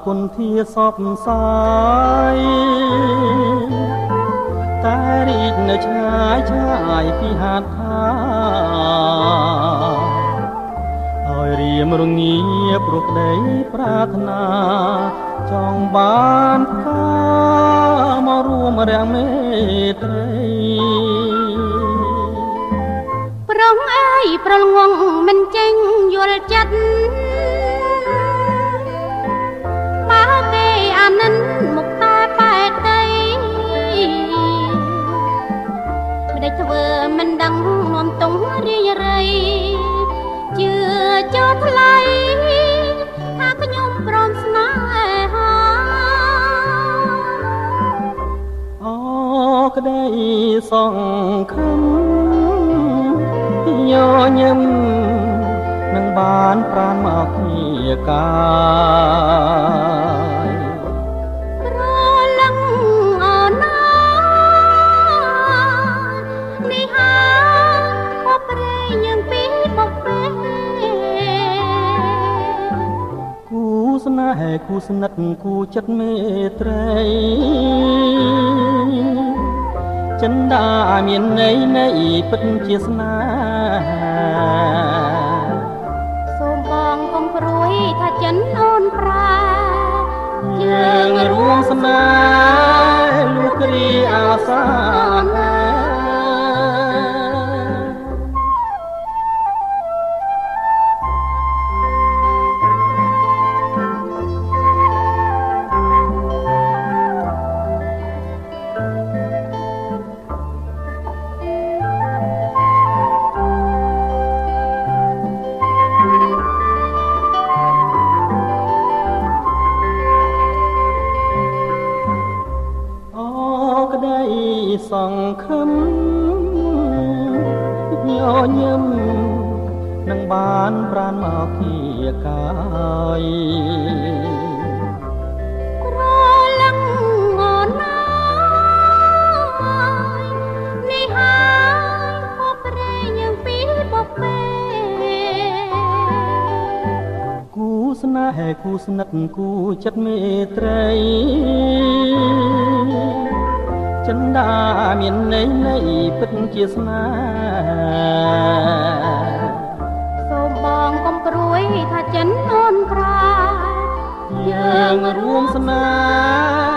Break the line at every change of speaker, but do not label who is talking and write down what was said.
គុណធាសពសាយតែរីកនៅឆ្ងាយឆ្ងាយពីហាត់ថាហើយរៀមរងាព្រោះក្តីប្រាថ្នាចង់បានផ្កាមករួមរាំងមេត្រី
ប្រងអើយប្រលងមិនចេញយល់ចិត្តបើគេអានិនមកតែបែកដីមិនได้ធ្វើមិនដឹងនាំទងរាយរៃជឿចោលថ្លៃថាខ្ញុំព្រមស្នេហា
អូក្តីសង្ឃឹមញញឹមនឹងបានប្រានមកគ្នាកាយ
ប្រលឹងអណានេះហើយបប្រែយើងពីបពេ
គូស្នេហ៍គូស្និទ្ធគូចិត្តមេត្រីចិនដាមានន័យនៃពិតជាស្នេហា
សូមបងកុំព្រួយថាចិនអូនប្រា
យើងរួមស្នេហ៍លុះគ្រាអាសាណាសង្ឃឹមញញឹមនឹងបានប្រានមកគ្នាកាយ
ប្រលឹងអណានេះហើយបប្រែយើងពីបពេ
គូស្នេហ៍គូស្និទ្ធគូចិត្តមេត្រីចិនដាមានន័យនៃពិតជាស្នេហា
សូមបងកុំព្រួយថាចិនអូនប្រា
យើងរួមស្នេហ៍